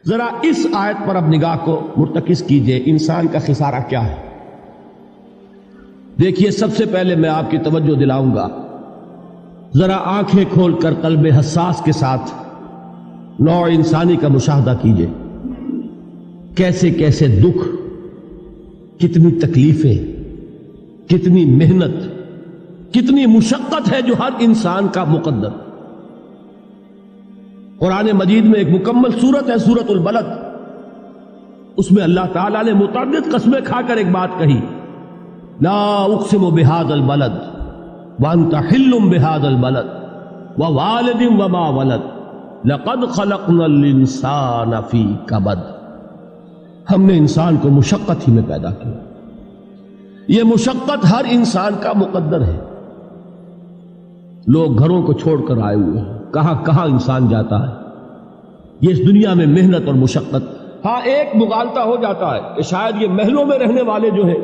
ذرا اس آیت پر اب نگاہ کو مرتکز کیجئے، انسان کا خسارہ کیا ہے؟ دیکھیے، سب سے پہلے میں آپ کی توجہ دلاؤں گا، ذرا آنکھیں کھول کر قلب حساس کے ساتھ نوع انسانی کا مشاہدہ کیجئے، کیسے کیسے دکھ، کتنی تکلیفیں، کتنی محنت، کتنی مشقت ہے جو ہر انسان کا مقدر۔ قرآن مجید میں ایک مکمل سورت ہے، سورت البلد، اس میں اللہ تعالیٰ نے متعدد قسمیں کھا کر ایک بات کہی، لا اقسم بہذا البلد وانت حل بہذا البلد ووالد وما ولد لقد خلقنا الانسان فی کبد۔ ہم نے انسان کو مشقت ہی میں پیدا کیا، یہ مشقت ہر انسان کا مقدر ہے۔ لوگ گھروں کو چھوڑ کر آئے ہوئے ہیں، کہاں کہاں انسان جاتا ہے، یہ اس دنیا میں محنت اور مشقت۔ ہاں، ایک مغالطہ ہو جاتا ہے کہ شاید یہ محلوں میں رہنے والے جو ہیں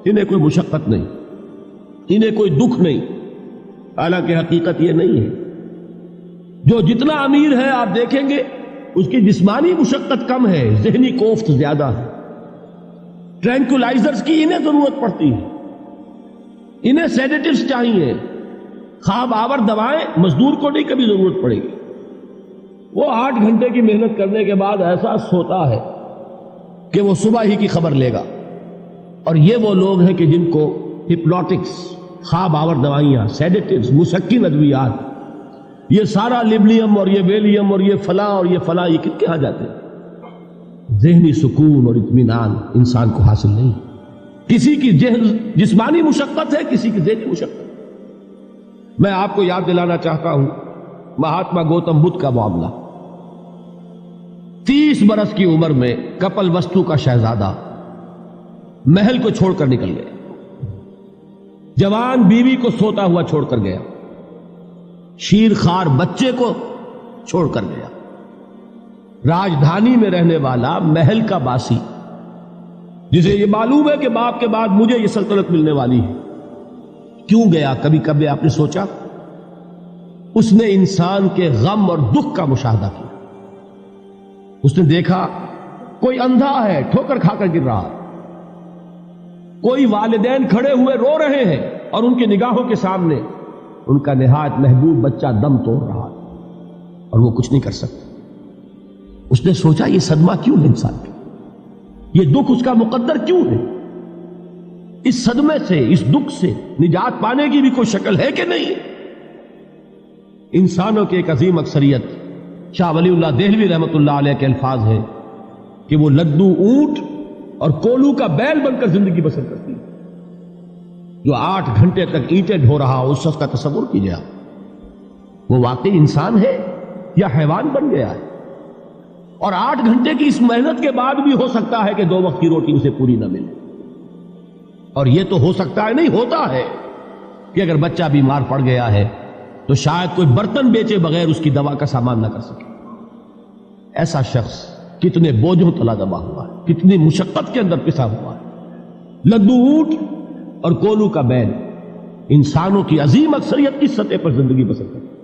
انہیں کوئی مشقت نہیں، انہیں کوئی دکھ نہیں، حالانکہ حقیقت یہ نہیں ہے۔ جو جتنا امیر ہے آپ دیکھیں گے اس کی جسمانی مشقت کم ہے، ذہنی کوفت زیادہ ہے۔ ٹرینکولائزرز کی انہیں ضرورت پڑتی ہے، انہیں سیڈیٹیوز چاہیے، خواب آور دوائیں مزدور کو نہیں کبھی ضرورت پڑے گی۔ وہ 8 گھنٹے کی محنت کرنے کے بعد احساس ہوتا ہے کہ وہ صبح ہی کی خبر لے گا۔ اور یہ وہ لوگ ہیں کہ جن کو ہپنوٹکس، خواب آور دوائیاں، سیڈیٹیوز، مسکن ادویات، یہ سارا لیبلیم اور یہ ویلیم اور یہ فلاں اور یہ فلاں، یہ کن کے ہاں جاتے ہیں؟ ذہنی سکون اور اطمینان انسان کو حاصل نہیں۔ کسی کی جسمانی مشقت ہے، کسی کی ذہنی مشقت۔ میں آپ کو یاد دلانا چاہتا ہوں مہاتما گوتم بدھ کا معاملہ۔ 30 برس کی عمر میں کپل وستو کا شہزادہ محل کو چھوڑ کر نکل گیا، جوان بیوی کو سوتا ہوا چھوڑ کر گیا، شیر خوار بچے کو چھوڑ کر گیا۔ راجدھانی میں رہنے والا محل کا باسی، جسے یہ معلوم ہے کہ باپ کے بعد مجھے یہ سلطنت ملنے والی ہے، کیوں گیا؟ کبھی کبھی آپ نے سوچا؟ اس نے انسان کے غم اور دکھ کا مشاہدہ کیا۔ اس نے دیکھا کوئی اندھا ہے، ٹھوکر کھا کر گر رہا ہے، کوئی والدین کھڑے ہوئے رو رہے ہیں اور ان کی نگاہوں کے سامنے ان کا نہایت محبوب بچہ دم توڑ رہا ہے اور وہ کچھ نہیں کر سکتا۔ اس نے سوچا یہ صدمہ کیوں ہے انسان کا، یہ دکھ اس کا مقدر کیوں ہے؟ اس صدمے سے، اس دکھ سے نجات پانے کی بھی کوئی شکل ہے کہ نہیں؟ انسانوں کی ایک عظیم اکثریت، شاہ ولی اللہ دہلوی رحمۃ اللہ علیہ کے الفاظ ہیں کہ وہ لدو اونٹ اور کولو کا بیل بن کر زندگی بسر کرتی ہے۔ جو 8 گھنٹے تک اینٹیں ڈھو رہا ہو، اس شخص کا تصور کیجیے آپ، وہ واقعی انسان ہے یا حیوان بن گیا ہے؟ اور 8 گھنٹے کی اس محنت کے بعد بھی ہو سکتا ہے کہ 2 وقت کی روٹی اسے پوری نہ ملے۔ اور یہ تو ہو سکتا ہے، نہیں ہوتا ہے کہ اگر بچہ بیمار پڑ گیا ہے تو شاید کوئی برتن بیچے بغیر اس کی دوا کا سامان نہ کر سکے۔ ایسا شخص کتنے بوجھوں تلا دبا ہوا ہے، کتنی مشقت کے اندر پسا ہوا ہے۔ لدو اونٹ اور کولو کا بیل، انسانوں کی عظیم اکثریت اس سطح پر زندگی بسر کرتی ہے۔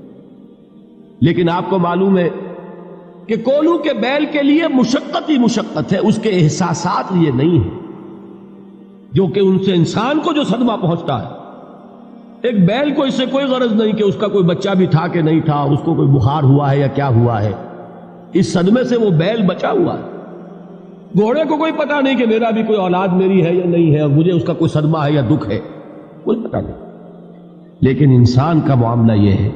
لیکن آپ کو معلوم ہے کہ کولو کے بیل کے لیے مشقت ہی مشقت ہے، اس کے احساسات یہ نہیں ہیں جو کہ ان سے انسان کو جو صدمہ پہنچتا ہے۔ ایک بیل کو اس سے کوئی غرض نہیں کہ اس کا کوئی بچہ بھی تھا کہ نہیں تھا، اس کو کوئی بخار ہوا ہے یا کیا ہوا ہے، اس صدمے سے وہ بیل بچا ہوا ہے۔ گھوڑے کو کوئی پتہ نہیں کہ میرا بھی کوئی اولاد میری ہے یا نہیں ہے، اور مجھے اس کا کوئی صدمہ ہے یا دکھ ہے، کوئی پتہ نہیں۔ لیکن انسان کا معاملہ یہ ہے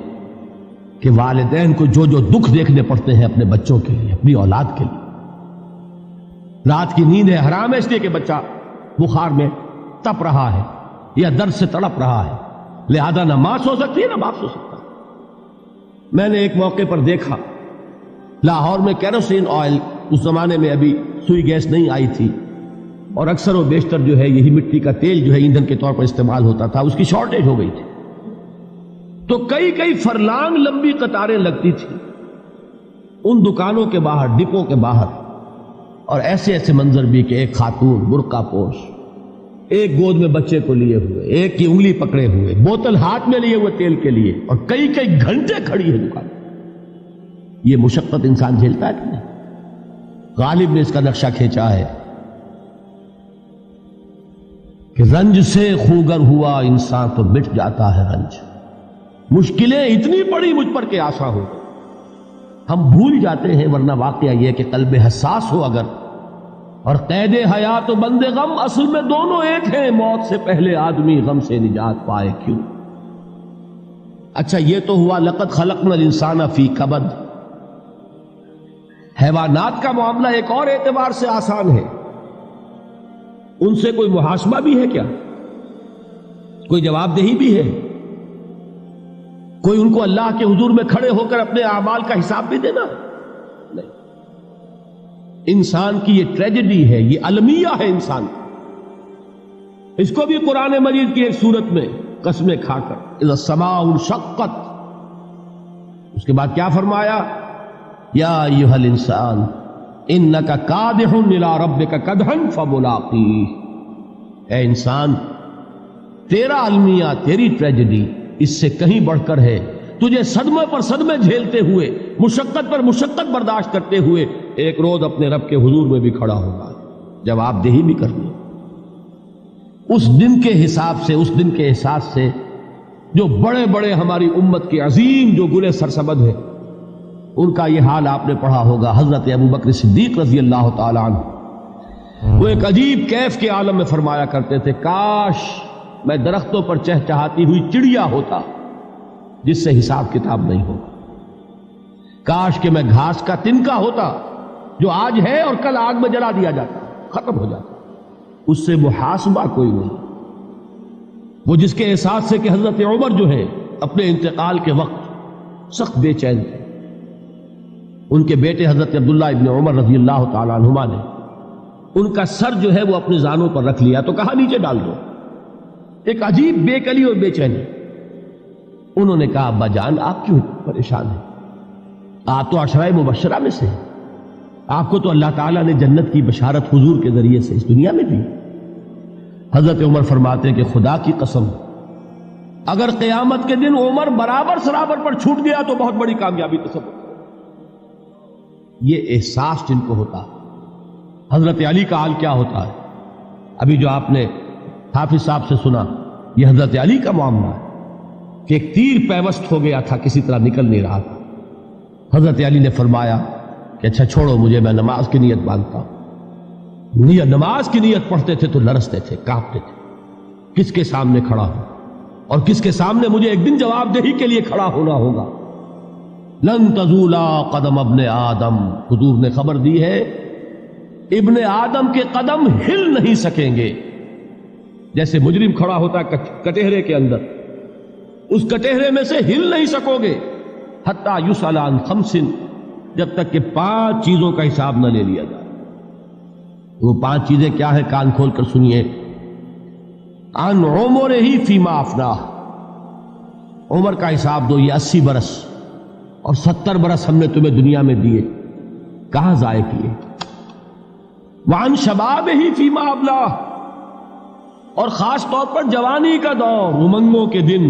کہ والدین کو جو جو دکھ دیکھنے پڑتے ہیں اپنے بچوں کے لیے، اپنی اولاد کے لیے۔ رات کی نیند ہے حرام ہے اس لیے کہ بچہ بخار میں تپ رہا ہے یا درد سے تڑپ رہا ہے، لہذا نہ ماں سو سکتی ہے نہ باپ سو سکتا۔ میں نے ایک موقع پر دیکھا، لاہور میں کیروسین آئل، اس زمانے میں ابھی سوئی گیس نہیں آئی تھی، اور اکثر و بیشتر جو ہے یہی مٹی کا تیل جو ہے ایندھن کے طور پر استعمال ہوتا تھا، اس کی شارٹیج ہو گئی تھی۔ تو کئی فرلانگ لمبی قطاریں لگتی تھی ان دکانوں کے باہر، ڈپو کے باہر، اور ایسے ایسے منظر بھی کہ ایک خاتون برقع پوش، ایک گود میں بچے کو لیے ہوئے، ایک کی انگلی پکڑے ہوئے، بوتل ہاتھ میں لیے ہوئے تیل کے لیے، اور کئی گھنٹے کھڑی ہے دکان۔ یہ مشقت انسان جھیلتا ہے کہ نہیں؟ غالب نے اس کا نقشہ کھینچا ہے کہ رنج سے خوگر ہوا انسان تو مٹ جاتا ہے رنج. مشکلیں اتنی پڑی مجھ پر کہ آسان ہو. ہم بھول جاتے ہیں، ورنہ واقعہ یہ کہ قلب حساس ہو اگر اور قید حیات و بند غم اصل میں دونوں ایک ہیں. موت سے پہلے آدمی غم سے نجات پائے کیوں؟ اچھا یہ تو ہوا لقد خلقنا الانسان فی کبد. حیوانات کا معاملہ ایک اور اعتبار سے آسان ہے. ان سے کوئی محاسبہ بھی ہے کیا؟ کوئی جواب دہی بھی ہے؟ کوئی ان کو اللہ کے حضور میں کھڑے ہو کر اپنے اعمال کا حساب بھی دینا؟ نہیں. انسان کی یہ ٹریجڈی ہے، یہ المیہ ہے انسان. اس کو بھی قرآن مجید کی ایک سورت میں قسمیں کھا کر اذا السماء انشقت، اس کے بعد کیا فرمایا؟ یا ایھا الانسان انک کادح الی ربک کدحا فملاقیہ. اے انسان، تیرا المیہ، تیری ٹریجڈی اس سے کہیں بڑھ کر ہے. تجھے صدمے پر صدمے جھیلتے ہوئے، مشقت پر مشقت برداشت کرتے ہوئے ایک روز اپنے رب کے حضور میں بھی کھڑا ہوگا، جواب دہی بھی کرنی. اس دن کے حساب سے، اس دن کے احساس سے جو بڑے بڑے ہماری امت کے عظیم جو گلے سرسبد ہیں، ان کا یہ حال آپ نے پڑھا ہوگا. حضرت ابوبکر صدیق رضی اللہ تعالی عنہ وہ ایک عجیب کیف کے عالم میں فرمایا کرتے تھے، کاش میں درختوں پر چہچہاتی ہوئی چڑیا ہوتا جس سے حساب کتاب نہیں ہوگا. کاش کہ میں گھاس کا تنکا ہوتا جو آج ہے اور کل آگ میں جلا دیا جاتا، ختم ہو جاتا. اس سے محاسبہ کوئی نہیں. وہ جس کے احساس سے کہ حضرت عمر جو ہے اپنے انتقال کے وقت سخت بے چین تھے. ان کے بیٹے حضرت عبداللہ ابن عمر رضی اللہ تعالی عنہما نے ان کا سر جو ہے وہ اپنے زانوں پر رکھ لیا تو کہا نیچے ڈال دو. ایک عجیب بے کلی اور بے چینی. انہوں نے کہا ابا جان آپ کیوں پریشان ہیں؟ آپ تو عشرہ مبشرہ میں سے، آپ کو تو اللہ تعالیٰ نے جنت کی بشارت حضور کے ذریعے سے اس دنیا میں دی. حضرت عمر فرماتے ہیں کہ خدا کی قسم اگر قیامت کے دن عمر برابر سرابر پر چھوٹ گیا تو بہت بڑی کامیابی تصور. یہ احساس جن کو ہوتا ہے. حضرت علی کا حال کیا ہوتا ہے؟ ابھی جو آپ نے حافظ صاحب سے سنا، یہ حضرت علی کا معاملہ ہے کہ ایک تیر پیوست ہو گیا تھا، کسی طرح نکل نہیں رہا تھا. حضرت علی نے فرمایا کہ اچھا چھوڑو مجھے، میں نماز کی نیت باندھتا ہوں. نماز کی نیت پڑھتے تھے تو لرزتے تھے، کانپتے تھے. کس کے سامنے کھڑا ہوں اور کس کے سامنے مجھے ایک دن جواب دہی کے لیے کھڑا ہونا ہوگا. لن تزولا قدم ابن آدم، حضور نے خبر دی ہے ابن آدم کے قدم ہل نہیں سکیں گے. جیسے مجرم کھڑا ہوتا ہے کٹہرے کے اندر، اس کٹہرے میں سے ہل نہیں سکو گے حتی یسأل عن خمس، جب تک کہ 5 چیزوں کا حساب نہ لے لیا جائے. وہ 5 چیزیں کیا ہیں؟ کان کھول کر سنیے. عن عمرہ فیما افناہ، عمر کا حساب دو. یہ 80 برس اور 70 برس ہم نے تمہیں دنیا میں دیے، کہاں ضائع کیے؟ وعن شبابہ فیما ابلاہ، اور خاص طور پر جوانی کا دور، امنگوں کے دن،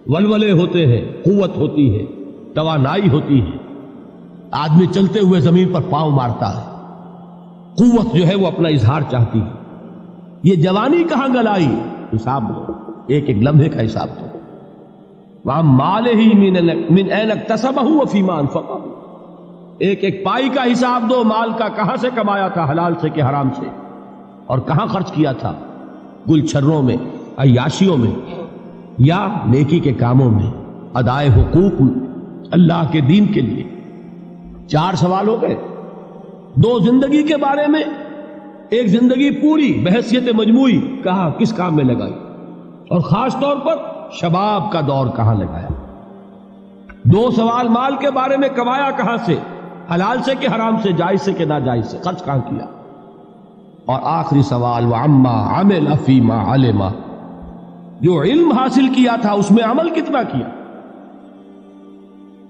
ولولے ہوتے ہیں، قوت ہوتی ہے، توانائی ہوتی ہے، آدمی چلتے ہوئے زمین پر پاؤں مارتا ہے، قوت جو ہے وہ اپنا اظہار چاہتی ہے. یہ جوانی کہاں گلائی؟ حساب دو، ایک ایک لمحے کا حساب دو. وَعَن مَالِهِ مِنْ أَيْنَ اكْتَسَبَهُ وَفِيمَا أَنْفَقَهُ، ایک ایک پائی کا حساب دو. مال کا کہاں سے کمایا تھا، حلال سے کہ حرام سے، اور کہاں خرچ کیا تھا، گل چھروں میں، عیاشیوں میں، یا نیکی کے کاموں میں، ادائے حقوق اللہ کے دین کے لیے. 4 سوال ہو گئے. 2 زندگی کے بارے میں، ایک زندگی پوری بحیثیت مجموعی کہاں کس کام میں لگائی، اور خاص طور پر شباب کا دور کہاں لگایا. 2 سوال مال کے بارے میں، کمایا کہاں سے، حلال سے کہ حرام سے، جائز سے کہ ناجائز سے، خرچ کہاں کیا. اور آخری سوال وَعَمَّا عَمِلَ فِيمَا عَلِمَ، جو علم حاصل کیا تھا اس میں عمل کتنا کیا.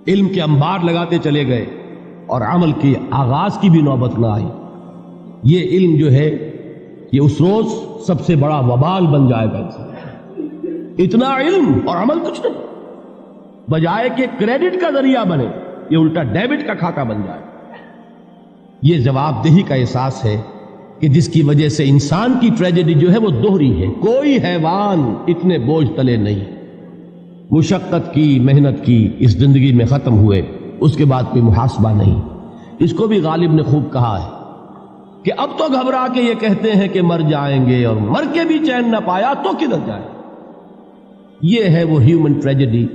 علم کے انبار لگاتے چلے گئے اور عمل کے آغاز کی بھی نوبت نہ آئی. یہ علم جو ہے یہ اس روز سب سے بڑا وبال بن جائے گا. اتنا علم اور عمل کچھ نہیں، بجائے کہ کریڈٹ کا ذریعہ بنے یہ الٹا ڈیبٹ کا کھاتا بن جائے. یہ جواب دہی کا احساس ہے کہ جس کی وجہ سے انسان کی ٹریجڈی جو ہے وہ دوہری ہے. کوئی حیوان اتنے بوجھ تلے نہیں. مشقت کی، محنت کی، اس زندگی میں ختم ہوئے، اس کے بعد کوئی محاسبہ نہیں. اس کو بھی غالب نے خوب کہا ہے کہ اب تو گھبرا کے یہ کہتے ہیں کہ مر جائیں گے، اور مر کے بھی چین نہ پایا تو کدھر جائیں. یہ ہے وہ ہیومن ٹریجڈی